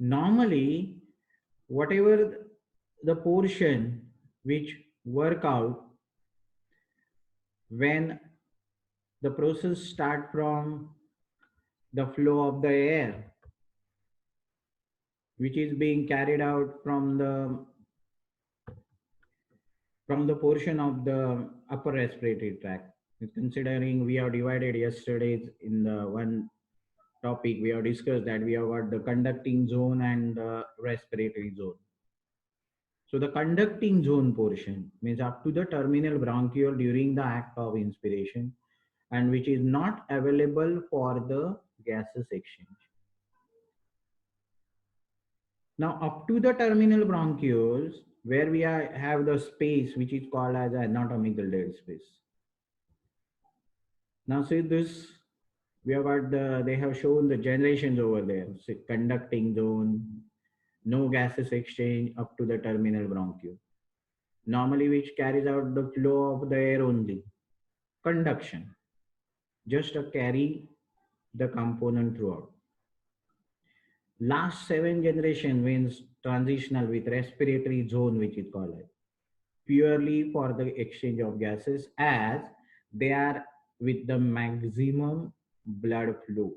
Normally, whatever the portion which work out when the process start from the flow of the air which is being carried out from the portion of the upper respiratory tract. Considering we have divided yesterday's in the one topic, we have discussed that we have got the conducting zone and the respiratory zone. So the conducting zone portion means up to the terminal bronchiole during the act of inspiration and which is not available for the gases exchange. Now up to the terminal bronchioles where have the space which is called as anatomical dead space. Now see this, we have got they have shown the generations over there. So conducting zone, no gases exchange up to the terminal bronchiole. Normally which carries out the flow of the air only. Conduction, just to carry the component throughout. Last 7 generation means transitional with respiratory zone which is called it. Purely for the exchange of gases as they are with the maximum blood flow.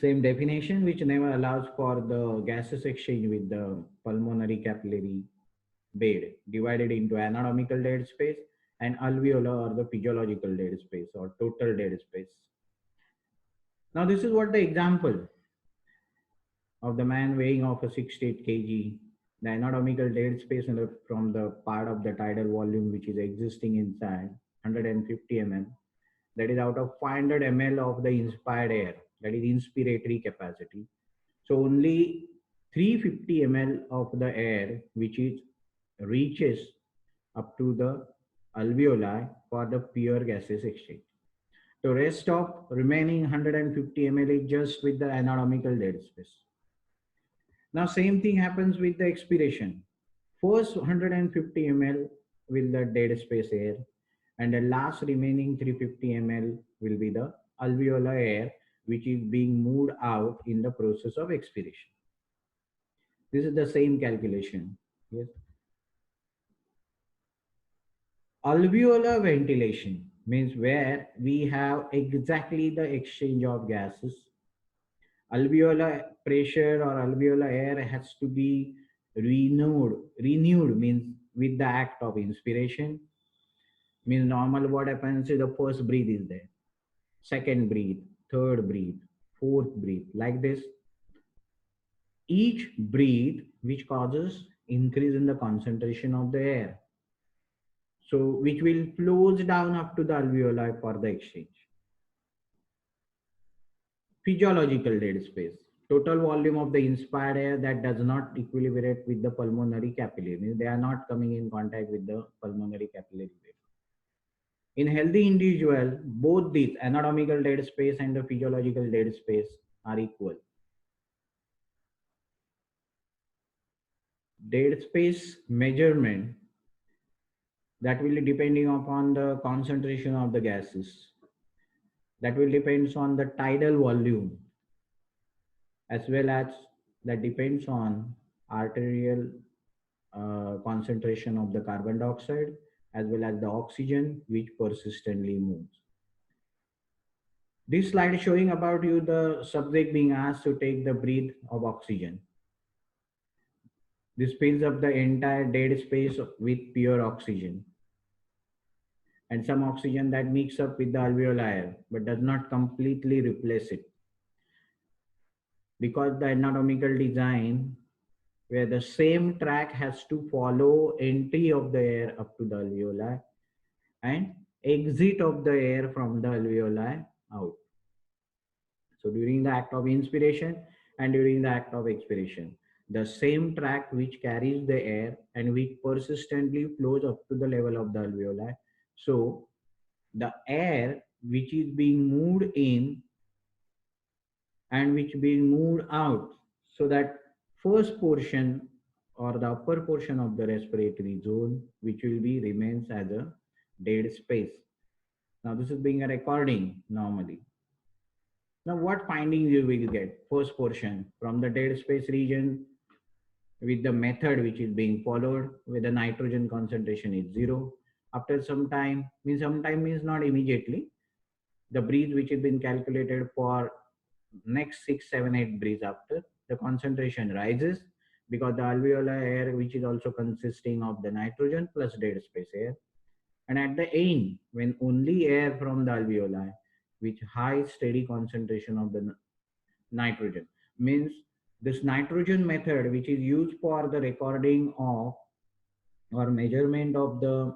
Same definition which never allows for the gases exchange with the pulmonary capillary bed divided into anatomical dead space and alveolar or the physiological dead space or total dead space. Now this is what the example of the man weighing of a 68 kg, the anatomical dead space from the part of the tidal volume which is existing inside 150 mm, that is out of 500 ml of the inspired air, that is inspiratory capacity. So only 350 ml of the air which is reaches up to the alveoli for the pure gases exchange. The rest of remaining 150 ml is just with the anatomical dead space. Now same thing happens with the expiration. First 150 ml will the dead space air and the last remaining 350 ml will be the alveolar air which is being moved out in the process of expiration. This is the same calculation. Yes. Alveolar ventilation means where we have exactly the exchange of gases. Alveolar pressure or alveolar air has to be renewed means with the act of inspiration. Means normal what happens is the first breath is there, second breath, third breath, fourth breath, like this. Each breath which causes increase in the concentration of the air. So which will flows down up to the alveoli for the exchange. Physiological dead space. Total volume of the inspired air that does not equilibrate with the pulmonary capillary. Means they are not coming in contact with the pulmonary capillary bed. In healthy individual, both these anatomical dead space and the physiological dead space are equal. Dead space measurement that will be depending upon the concentration of the gases. That will depends on the tidal volume as well as that depends on arterial concentration of the carbon dioxide as well as the oxygen which persistently moves. This slide is showing about you the subject being asked to take the breath of oxygen. This fills up the entire dead space with pure oxygen and some oxygen that mix up with the alveolar air but does not completely replace it. Because the anatomical design where the same track has to follow entry of the air up to the alveoli and exit of the air from the alveoli out. So during the act of inspiration and during the act of expiration, the same track which carries the air and which persistently flows up to the level of the alveoli. So the air which is being moved in and which being moved out, so that first portion or the upper portion of the respiratory zone which will be remains as a dead space. Now this is being a recording normally. Now, what findings you will get? First portion from the dead space region with the method which is being followed, where the nitrogen concentration is zero. After some time means not immediately. The breeze which has been calculated for next 6, 7, 8 breaths after, the concentration rises because the alveolar air, which is also consisting of the nitrogen plus dead space air. And at the end, when only air from the alveoli, with high steady concentration of the nitrogen, means this nitrogen method, which is used for the recording of or measurement of the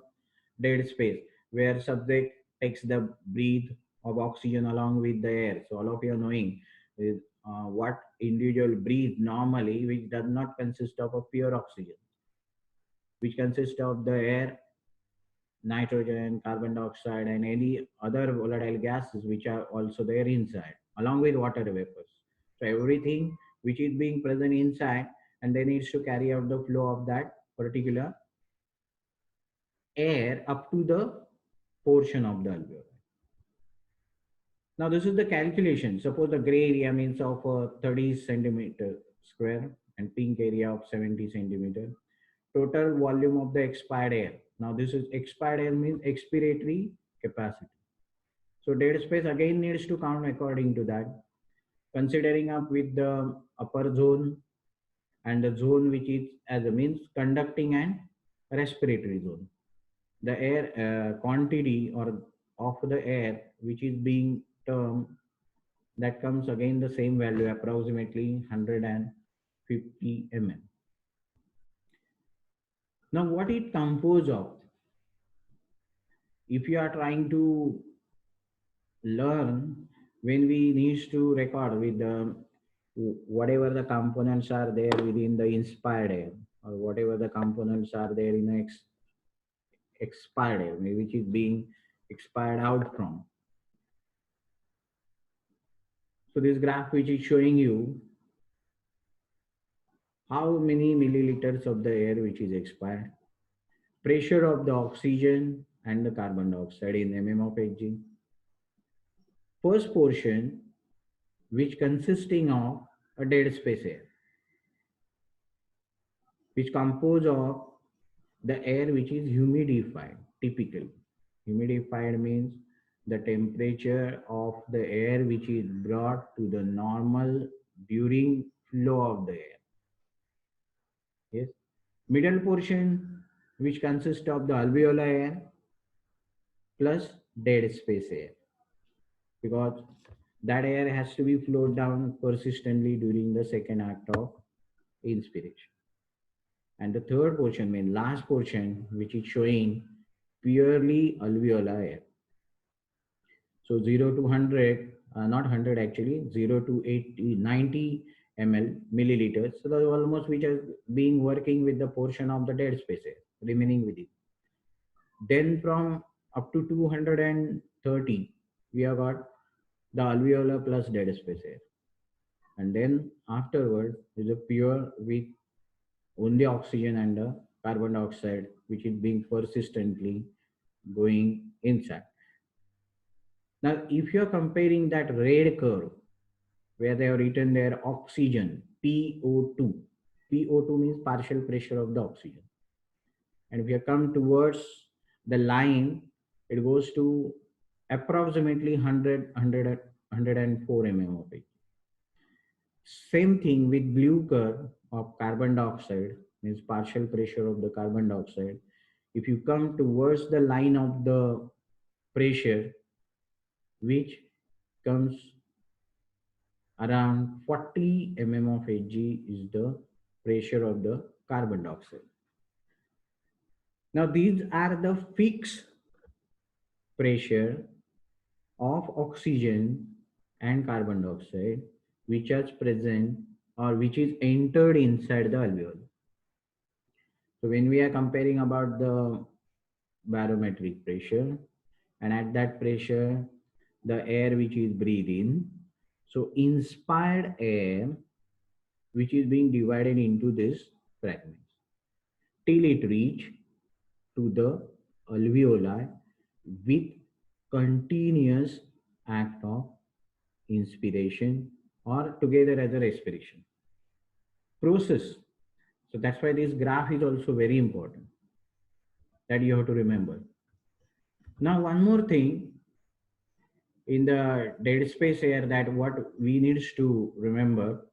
dead space, where subject takes the breath of oxygen along with the air. So all of you are knowing is what individual breathe normally, which does not consist of a pure oxygen, which consists of the air, nitrogen, carbon dioxide, and any other volatile gases which are also there inside, along with water vapors. So everything which is being present inside, and then needs to carry out the flow of that particular air up to the portion of the alveoli. Now this is the calculation. Suppose the gray area means of 30 centimeter square and pink area of 70 centimeter. Total volume of the expired air. Now this is expired air means expiratory capacity. So dead space again needs to count according to that. Considering up with the upper zone and the zone which is as a means conducting and respiratory zone. The air quantity or of the air which is being termed, that comes again the same value, approximately 150 mm. Now what it composed of? If you are trying to learn, when we need to record with the whatever the components are there within the inspired air, or whatever the components are there in the expired air, which is being expired out from. So this graph which is showing you how many milliliters of the air which is expired, pressure of the oxygen and the carbon dioxide in mm of Hg. First portion, which consisting of a dead space air, which composed of the air which is humidified. Typically humidified means the temperature of the air which is brought to the normal during flow of the air. Yes. Middle portion, which consists of the alveolar air plus dead space air, because that air has to be flowed down persistently during the second act of inspiration. And the third portion, mean last portion, which is showing purely alveolar air. So 0 to 100, not 100 actually, 0 to 80, 90 milliliters. So that's almost which is being working with the portion of the dead space air remaining with it. Then from up to 230, we have got the alveolar plus dead space air. And then afterwards is a pure with only oxygen and the carbon dioxide, which is being persistently going inside. Now, if you are comparing that red curve where they have written there oxygen, PO2. PO2 means partial pressure of the oxygen. And if you come towards the line, it goes to approximately 104 mm of it. Same thing with blue curve of carbon dioxide, means partial pressure of the carbon dioxide. If you come towards the line of the pressure, which comes around 40 mm of Hg is the pressure of the carbon dioxide. Now these are the fixed pressure of oxygen and carbon dioxide which is present or which is entered inside the alveoli. So when we are comparing about the barometric pressure, and at that pressure the air which is breathed in, so inspired air which is being divided into these fragments till it reach to the alveoli with continuous act of inspiration, or together as a respiration. Process. So that's why this graph is also very important that you have to remember. Now, one more thing in the dead space here that what we need to remember,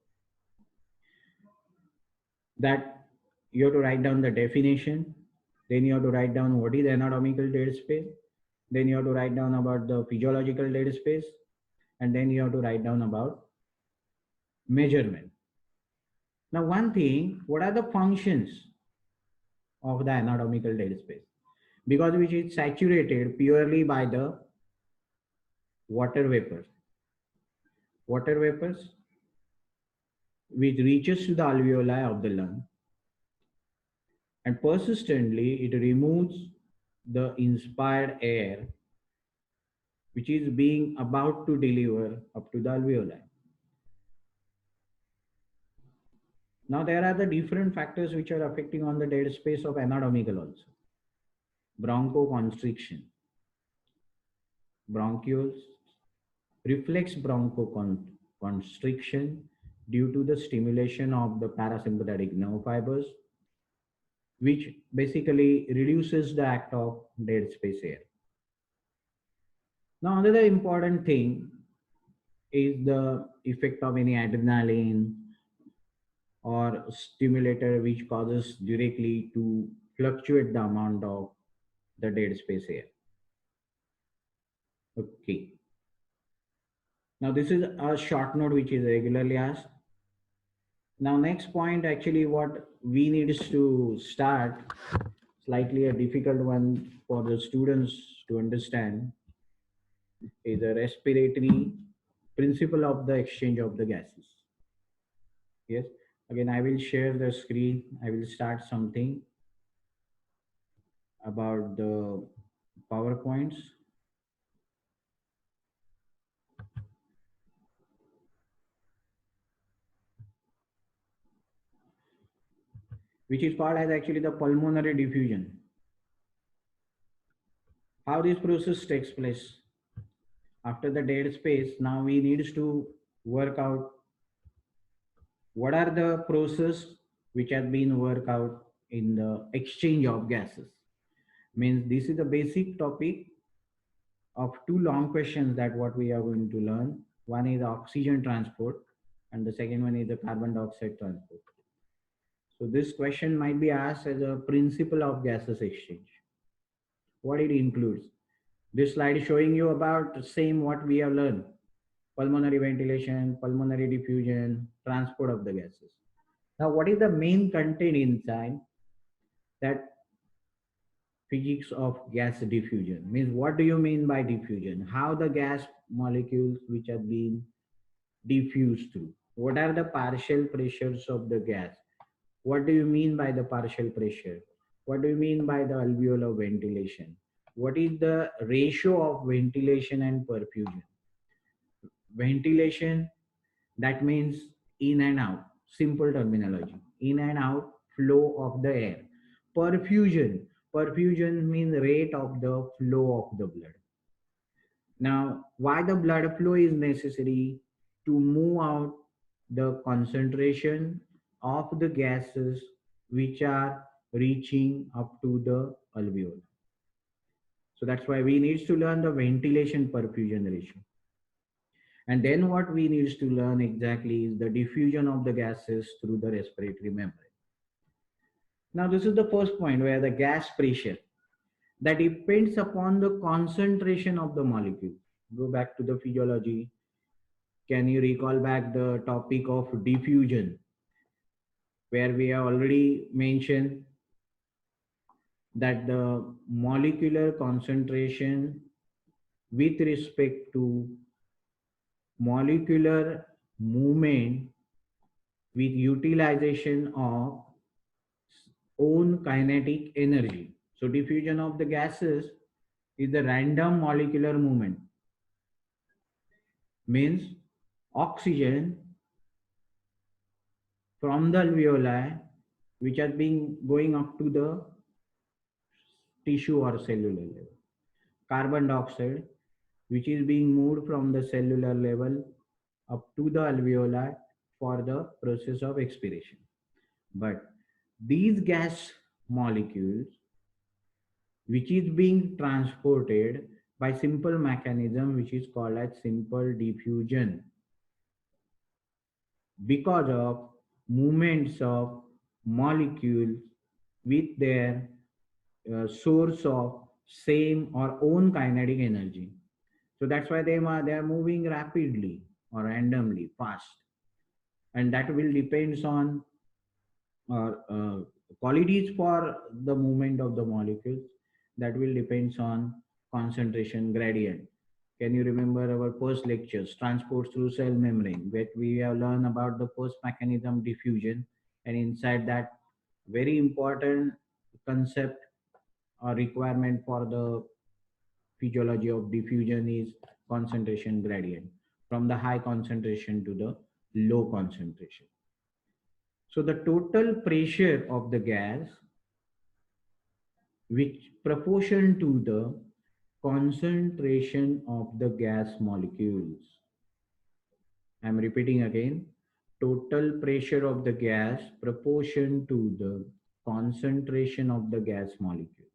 that you have to write down the definition, then you have to write down what is anatomical dead space, then you have to write down about the physiological dead space, and then you have to write down about measurement. Now, one thing, what are the functions of the anatomical dead space? Because which is saturated purely by the water vapors. Water vapors which reaches to the alveoli of the lung, and persistently it removes the inspired air which is being about to deliver up to the alveoli. Now there are the different factors which are affecting on the dead space of anatomical also. Bronchoconstriction, bronchioles, reflex bronchoconstriction due to the stimulation of the parasympathetic nerve fibers, which basically reduces the act of dead space air. Now, another important thing is the effect of any adrenaline or stimulator which causes directly to fluctuate the amount of the dead space air. Okay. Now, this is a short note which is regularly asked. Now, next point, actually, what we need is to start, slightly a difficult one for the students to understand, is the respiratory principle of the exchange of the gases. Yes. Again, I will share the screen. I will start something about the PowerPoints. Which is called as actually the pulmonary diffusion. How this process takes place after the dead space. Now we need to work out what are the process which have been worked out in the exchange of gases. Means this is the basic topic of two long questions that what we are going to learn. One is oxygen transport and the second one is the carbon dioxide transport. So this question might be asked as a principle of gases exchange. What it includes. This slide is showing you about the same what we have learned. Pulmonary ventilation, pulmonary diffusion, transport of the gases. Now, what is the main content inside that physics of gas diffusion? Means what do you mean by diffusion? How the gas molecules which have been diffused through? What are the partial pressures of the gas? What do you mean by the partial pressure? What do you mean by the alveolar ventilation? What is the ratio of ventilation and perfusion? Ventilation, that means in and out, simple terminology, in and out flow of the air. Perfusion, perfusion means rate of the flow of the blood. Now, why the blood flow is necessary? To move out the concentration of the gases which are reaching up to the alveoli. So that's why we need to learn the ventilation perfusion ratio. And then what we need to learn exactly is the diffusion of the gases through the respiratory membrane. Now this is the first point where the gas pressure that depends upon the concentration of the molecule. Go back to the physiology. Can you recall back the topic of diffusion where we have already mentioned that the molecular concentration with respect to molecular movement with utilization of own kinetic energy. So diffusion of the gases is the random molecular movement. Means oxygen from the alveoli which has been going up to the tissue or cellular level. Carbon dioxide which is being moved from the cellular level up to the alveoli for the process of expiration. But these gas molecules, which is being transported by simple mechanism which is called as simple diffusion, because of movements of molecules with their source of same or own kinetic energy. So that's why they are moving rapidly or randomly fast, and that will depends on qualities for the movement of the molecules. That will depends on concentration gradient. Can you remember our first lectures, transport through cell membrane, where we have learned about the first mechanism, diffusion, and inside that, very important concept or requirement for the physiology of diffusion is concentration gradient, from the high concentration to the low concentration. So the total pressure of the gas, which proportion to the concentration of the gas molecules. I'm repeating again, total pressure of the gas proportion to the concentration of the gas molecule.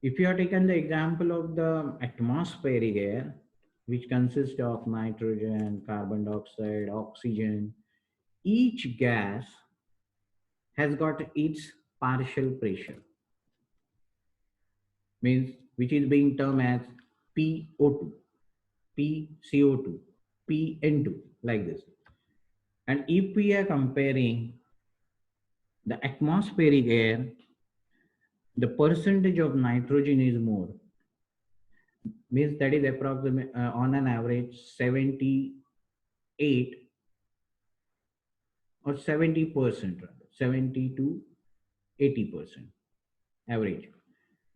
If you have taken the example of the atmospheric air, which consists of nitrogen, carbon dioxide, oxygen, each gas has got its partial pressure, means which is being termed as PO2, PCO2, PN2, like this. And if we are comparing the atmospheric air, the percentage of nitrogen is more, means that is approximately on an average 78 or 70%, rather 70 to 80% average.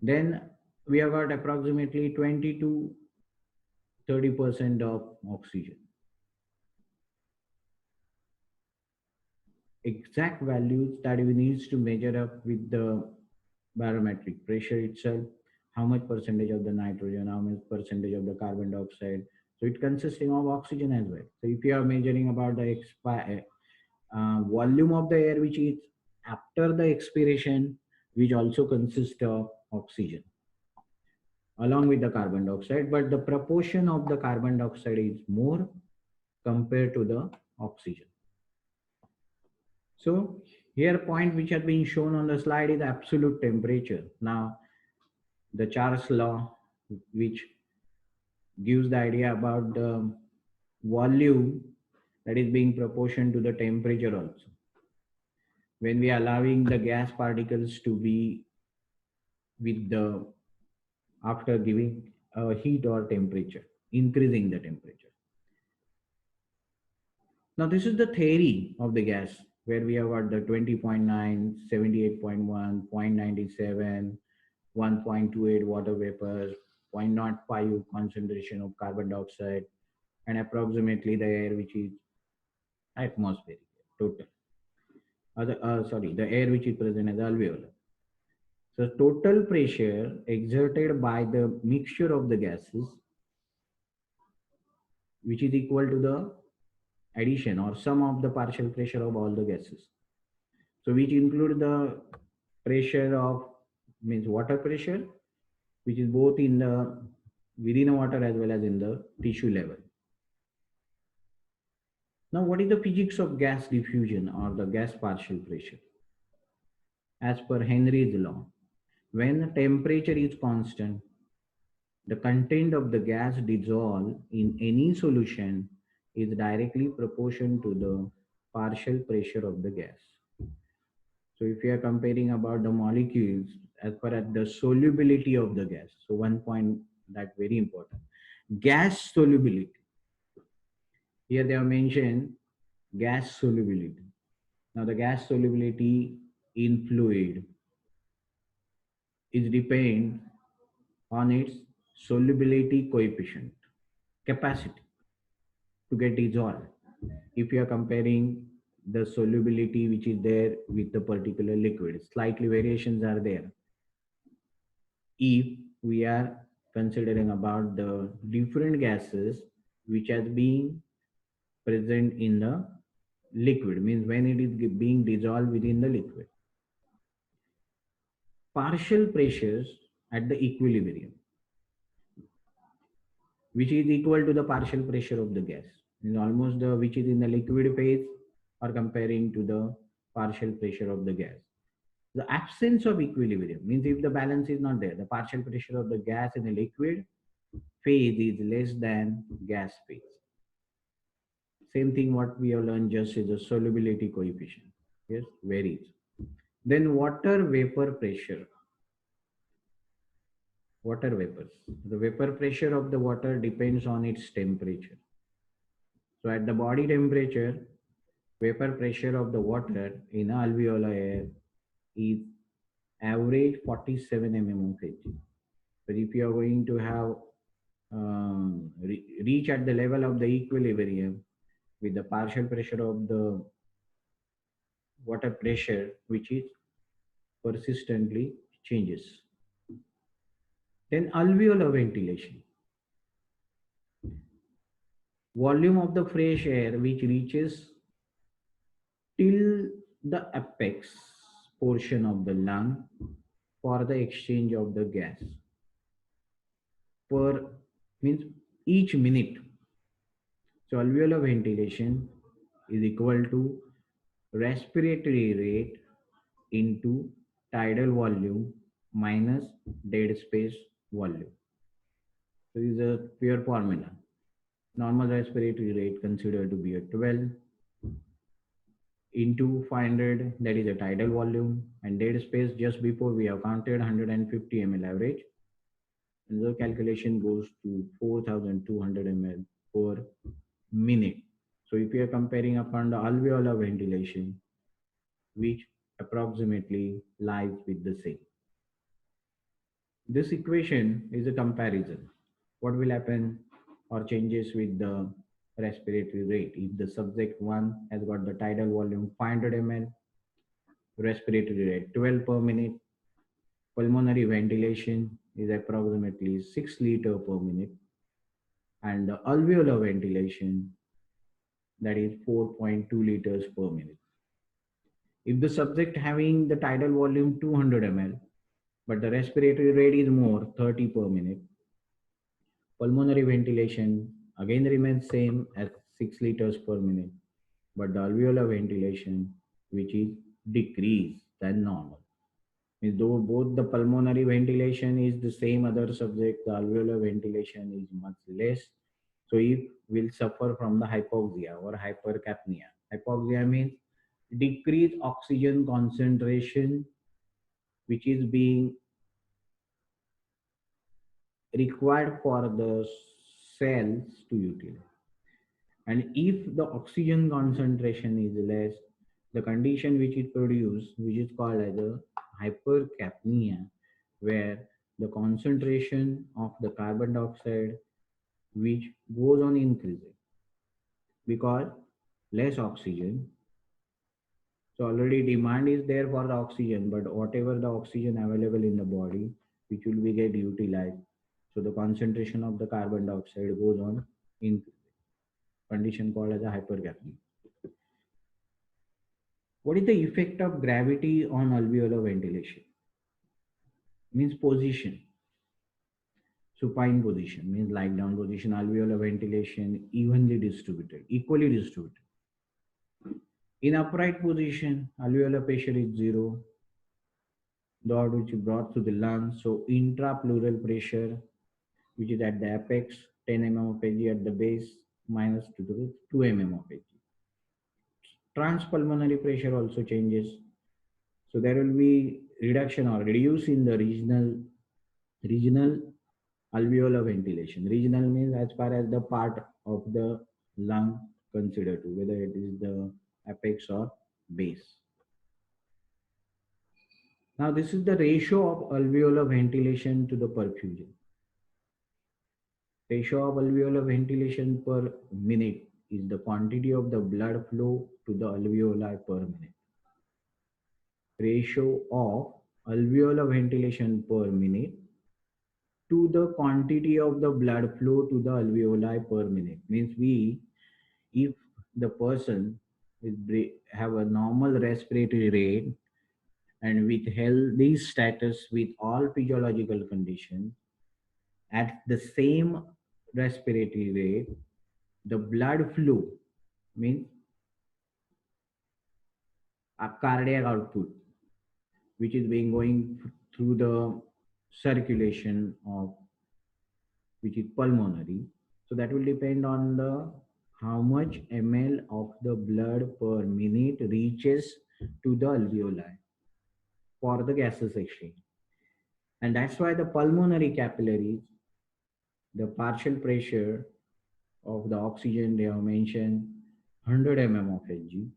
Then we have got approximately 20 to 30% of oxygen. Exact values that we need to measure up with the barometric pressure itself, how much percentage of the nitrogen, how much percentage of the carbon dioxide. So it consisting of oxygen as well. So if you are measuring about the volume of the air which is after the expiration, which also consists of oxygen along with the carbon dioxide, but the proportion of the carbon dioxide is more compared to the oxygen. So here point which has been shown on the slide is absolute temperature. Now the Charles law, which gives the idea about the volume, that is being proportion to the temperature also. When we are allowing the gas particles to be with the, after giving a heat or temperature, increasing the temperature. Now this is the theory of the gas, where we have got the 20.9, 78.1, 0.97, 1.28 water vapor, 0.05 concentration of carbon dioxide, and approximately the air which is atmospheric total. The air which is present as alveolar. So total pressure exerted by the mixture of the gases, which is equal to the addition or sum of the partial pressure of all the gases. So which include the pressure of, means water pressure, which is both in the within water as well as in the tissue level. Now what is the physics of gas diffusion or the gas partial pressure? As per Henry's law, when the temperature is constant, the content of the gas dissolved in any solution is directly proportional to the partial pressure of the gas. So if you are comparing about the molecules as per as the solubility of the gas, so one point that very important, gas solubility. Here they have mentioned gas solubility. Now the gas solubility in fluid is depend on its solubility coefficient, capacity to get dissolved. If you are comparing the solubility which is there with the particular liquid, slightly variations are there. If we are considering about the different gases which has been present in the liquid, means when it is being dissolved within the liquid. Partial pressures at the equilibrium, which is equal to the partial pressure of the gas, is almost the which is in the liquid phase or comparing to the partial pressure of the gas. The absence of equilibrium means if the balance is not there, the partial pressure of the gas in the liquid phase is less than gas phase. Same thing what we have learned just is the solubility coefficient. Yes, varies. Then water vapor pressure. Water vapors. The vapor pressure of the water depends on its temperature. So at the body temperature, vapor pressure of the water in alveolar air is average 47 mm of Hg. But if you are going to have reach at the level of the equilibrium with the partial pressure of the water pressure, which is persistently changes. Then alveolar ventilation. Volume of the fresh air which reaches till the apex portion of the lung for the exchange of the gas per means each minute. So alveolar ventilation is equal to respiratory rate into tidal volume minus dead space volume. So this is a pure formula. Normal respiratory rate considered to be a 12 into 500, that is a tidal volume, and dead space just before we have counted 150 ml average, and the calculation goes to 4200 ml per minute. So if you are comparing upon the alveolar ventilation, which approximately lies with the same. This equation is a comparison. What will happen or changes with the respiratory rate? If the subject 1 has got the tidal volume 500 ml, respiratory rate 12 per minute, pulmonary ventilation is approximately 6 liter per minute, and the alveolar ventilation, that is 4.2 liters per minute. If the subject having the tidal volume 200 ml, but the respiratory rate is more 30 per minute, pulmonary ventilation again remains same at 6 liters per minute, but the alveolar ventilation, which is decreased than normal. Means though both the pulmonary ventilation is the same other subject, the alveolar ventilation is much less. So it will suffer from the hypoxia or hypercapnia. Hypoxia means decreased oxygen concentration, which is being required for the cells to utilize. And if the oxygen concentration is less, the condition which is produced, which is called as a hypercapnia, where the concentration of the carbon dioxide which goes on increasing because less oxygen. So already demand is there for the oxygen, but whatever the oxygen available in the body, which will be get utilized. So the concentration of the carbon dioxide goes on in condition called as a hypercapnia. What is the effect of gravity on alveolar ventilation? Means position. Supine position means lie down position, alveolar ventilation evenly distributed, equally distributed. In upright position, alveolar pressure is zero, the air which is brought to the lungs. So intrapleural pressure, which is at the apex, 10 mm of Hg at the base, minus 2 mm of Hg. Transpulmonary pressure also changes. So there will be reduction or reduce in the regional alveolar ventilation. Regional means as far as the part of the lung considered to, whether it is the apex or base. Now this is the ratio of alveolar ventilation to the perfusion. Ratio of alveolar ventilation per minute is the quantity of the blood flow to the alveoli per minute. Ratio of alveolar ventilation per minute to the quantity of the blood flow to the alveoli per minute. Means if the person have a normal respiratory rate and with healthy status with all physiological conditions at the same respiratory rate, the blood flow means a cardiac output which is being going through the circulation of which is pulmonary. So that will depend on the how much ml of the blood per minute reaches to the alveoli for the gases exchange. And that's why the pulmonary capillaries, the partial pressure of the oxygen they have mentioned 100 mm of Hg,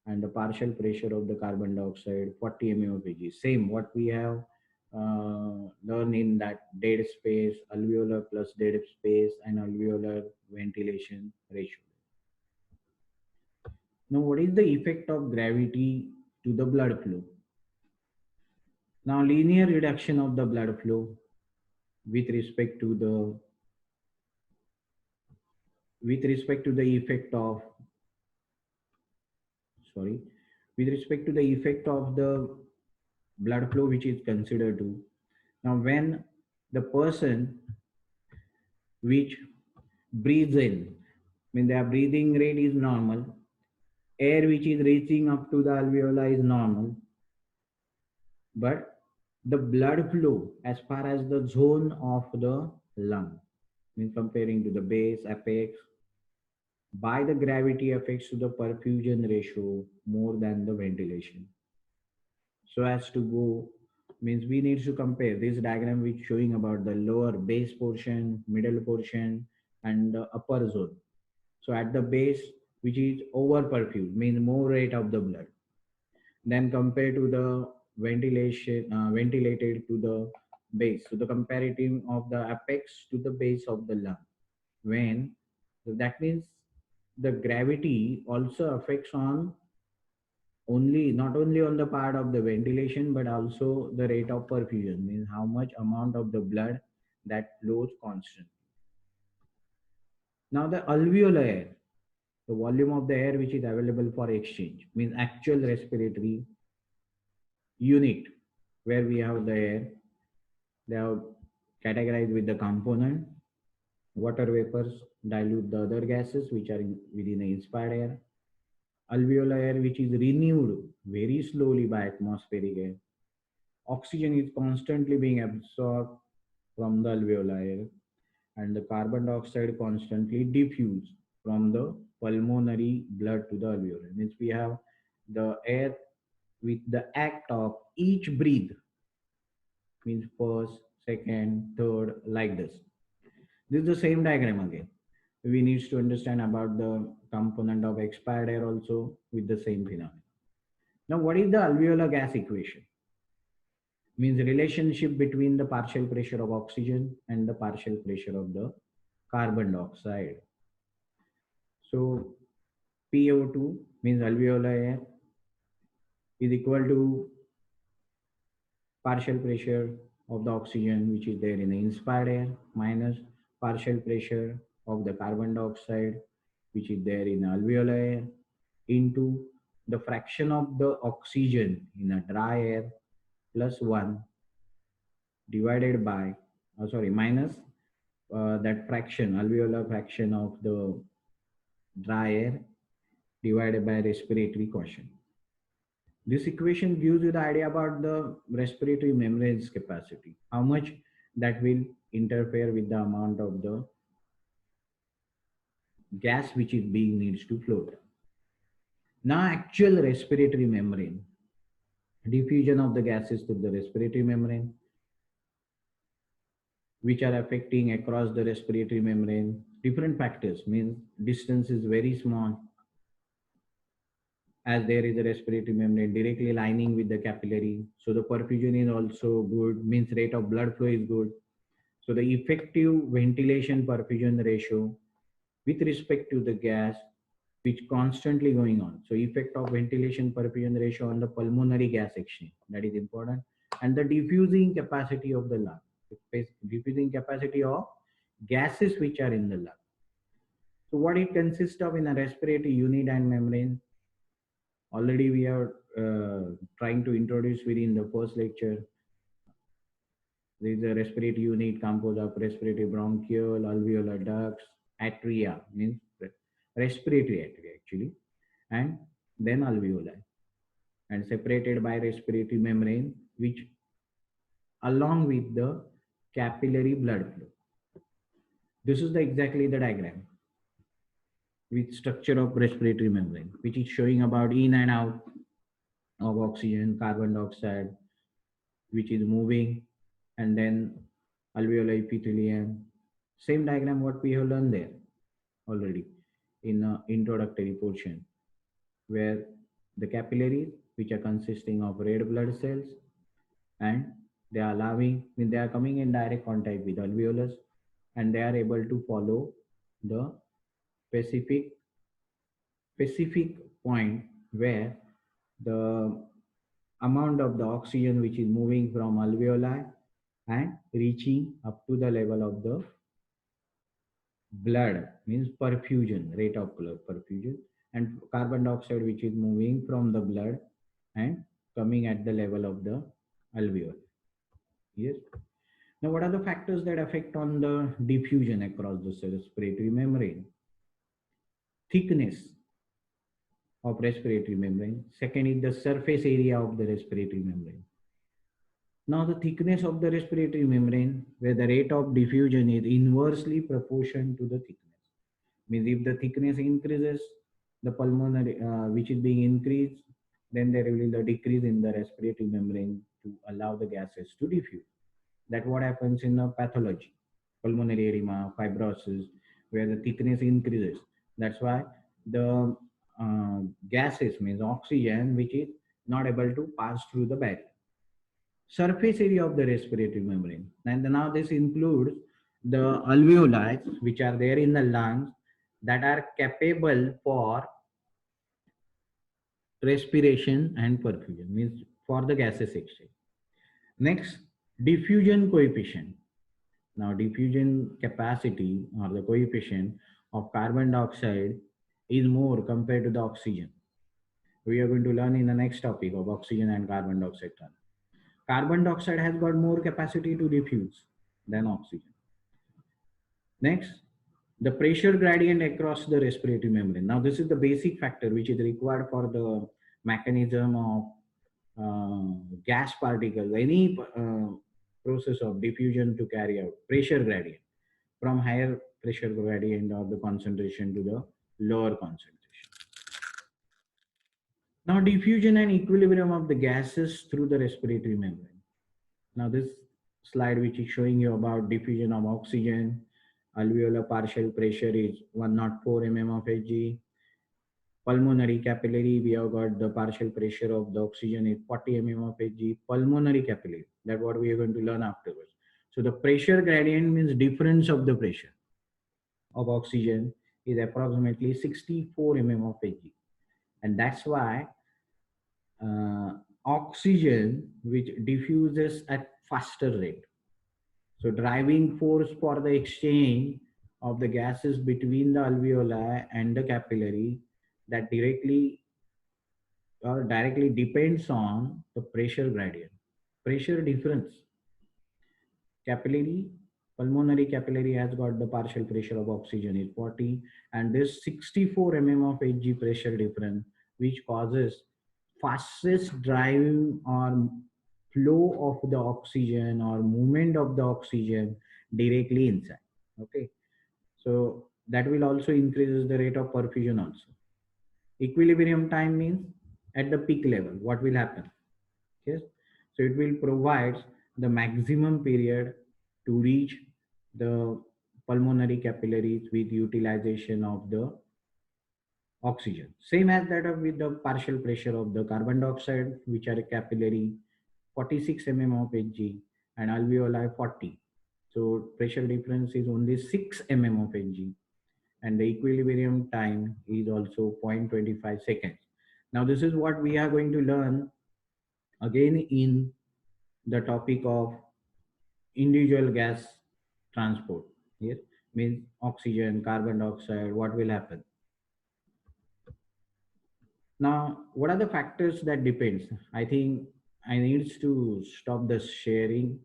and the partial pressure of the carbon dioxide 40 mm of Hg. Same what we have learned in that dead space, alveolar plus dead space, and alveolar ventilation ratio. Now, what is the effect of gravity to the blood flow? Now, linear reduction of the blood flow with respect to the effect of sorry with respect to the effect of the blood flow which is considered to. Now, when the person which breathes in, when their breathing rate is normal, air which is reaching up to the alveoli is normal, but the blood flow as far as the zone of the lung, means comparing to the base, apex, by the gravity affects to the perfusion ratio more than the ventilation. So as to go means we need to compare this diagram which showing about the lower base portion, middle portion, and the upper zone. So at the base, which is over perfused, means more rate of the blood. Then compared to the ventilated to the base. So the comparative of the apex to the base of the lung. When so that means the gravity also affects on only not only on the part of the ventilation but also the rate of perfusion, means how much amount of the blood that flows constantly. Now the alveolar air, the volume of the air which is available for exchange, means actual respiratory unit where we have the air. They are categorized with the component. Water vapors dilute the other gases which are within the inspired air. Alveolar air which is renewed very slowly by atmospheric air. Oxygen is constantly being absorbed from the alveolar air, and the carbon dioxide constantly diffused from the pulmonary blood to the alveoli. Means we have the air with the act of each breathe, means first, second, third, like this. This is the same diagram again. We need to understand about the component of expired air also with the same phenomenon. Now, what is the alveolar gas equation? Means relationship between the partial pressure of oxygen and the partial pressure of the carbon dioxide. So PO2 means alveolar air is equal to partial pressure of the oxygen which is there in the inspired air minus partial pressure of the carbon dioxide which is there in alveolar air into the fraction of the oxygen in a dry air plus 1 divided by minus that fraction alveolar fraction of the dry air divided by respiratory quotient. This equation gives you the idea about the respiratory membrane's capacity, how much that will interfere with the amount of the gas which is being needs to float. Now actual respiratory membrane, diffusion of the gases to the respiratory membrane, which are affecting across the respiratory membrane, different factors, means distance is very small, as there is a respiratory membrane directly lining with the capillary. So the perfusion is also good, means rate of blood flow is good. So the effective ventilation perfusion ratio with respect to the gas which constantly going on. So effect of ventilation perfusion ratio on the pulmonary gas exchange, that is important. And the diffusing capacity of the lung. diffusing capacity of gases which are in the lung. So what it consists of in a respiratory unit and membrane, already we are trying to introduce within the first lecture. There is a respiratory unit composed of respiratory bronchial, alveolar ducts, atria, means respiratory atria actually, and then alveoli, and separated by respiratory membrane, which along with the capillary blood flow. This is exactly the diagram with structure of respiratory membrane, which is showing about in and out of oxygen, carbon dioxide, which is moving, and then alveolar epithelium. Same diagram what we have learned there already in the introductory portion, where the capillaries, which are consisting of red blood cells, and they are allowing, when they are coming in direct contact with alveolus, and they are able to follow the specific point where the amount of the oxygen which is moving from alveoli and reaching up to the level of the blood, means perfusion, rate of perfusion, and carbon dioxide which is moving from the blood and coming at the level of the alveoli. Yes. Now, what are the factors that affect on the diffusion across the respiratory membrane? Thickness of respiratory membrane. Second is the surface area of the respiratory membrane. Now, the thickness of the respiratory membrane, where the rate of diffusion is inversely proportional to the thickness. Means if the thickness increases, the pulmonary, which is being increased, then there will be the decrease in the respiratory membrane to allow the gases to diffuse. That's what happens in the pathology, pulmonary edema, fibrosis, where the thickness increases. That's why the gases, means oxygen, which is not able to pass through the barrier. Surface area of the respiratory membrane. And now this includes the alveoli, which are there in the lungs, that are capable for respiration and perfusion, means for the gases exchange. Next, diffusion coefficient. Now, diffusion capacity or the coefficient of carbon dioxide is more compared to the oxygen. We are going to learn in the next topic of oxygen and carbon dioxide. Carbon dioxide has got more capacity to diffuse than oxygen. Next, the pressure gradient across the respiratory membrane. Now, this is the basic factor which is required for the mechanism of gas particles, any process of diffusion to carry out. Pressure gradient, from higher pressure gradient of the concentration to the lower concentration. Now, diffusion and equilibrium of the gases through the respiratory membrane. Now, this slide which is showing you about diffusion of oxygen, alveolar partial pressure is 104 mm of Hg. Pulmonary capillary, we have got the partial pressure of the oxygen is 40 mm of Hg. Pulmonary capillary, that's what we are going to learn afterwards. So the pressure gradient means difference of the pressure of oxygen is approximately 64 mm of Hg. And that's why oxygen which diffuses at faster rate. So driving force for the exchange of the gases between the alveoli and the capillary, that directly or directly depends on the pressure gradient. Pressure difference. Capillary, pulmonary capillary has got the partial pressure of oxygen is 40, and this 64 mm of Hg pressure difference, which causes fastest driving or flow of the oxygen or movement of the oxygen directly inside. Okay, so that will also increases the rate of perfusion also. Equilibrium time means at the peak level what will happen. Yes, so it will provide the maximum period to reach the pulmonary capillaries with utilization of the oxygen. Same as that of with the partial pressure of the carbon dioxide, which are a capillary 46 mm of Hg and alveoli 40. So pressure difference is only 6 mm of Hg, and the equilibrium time is also 0.25 seconds. Now this is what we are going to learn again in the topic of individual gas transport. Yes, means oxygen, carbon dioxide, what will happen? Now, what are the factors that depends? I think I needs to stop the sharing.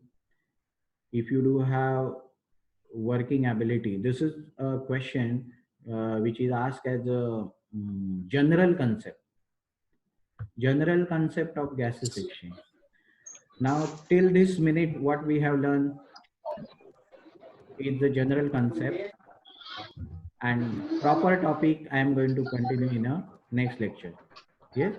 If you do have working ability, this is a question which is asked as a general concept of gases exchange. Now, till this minute, what we have learned is the general concept, and proper topic I am going to continue in a next lecture. Yes.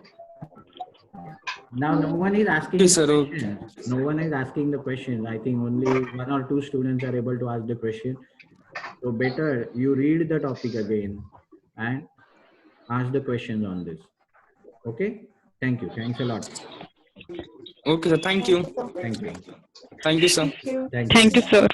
Now, no one is asking Okay, the sir. Okay. questions. No one is asking the questions. I think only one or two students are able to ask the question. So better you read the topic again and ask the questions on this. Okay. Thank you. Thanks a lot. Okay, sir. Thank you. Thank you. Thank you, sir. Thank you. Thank you, sir.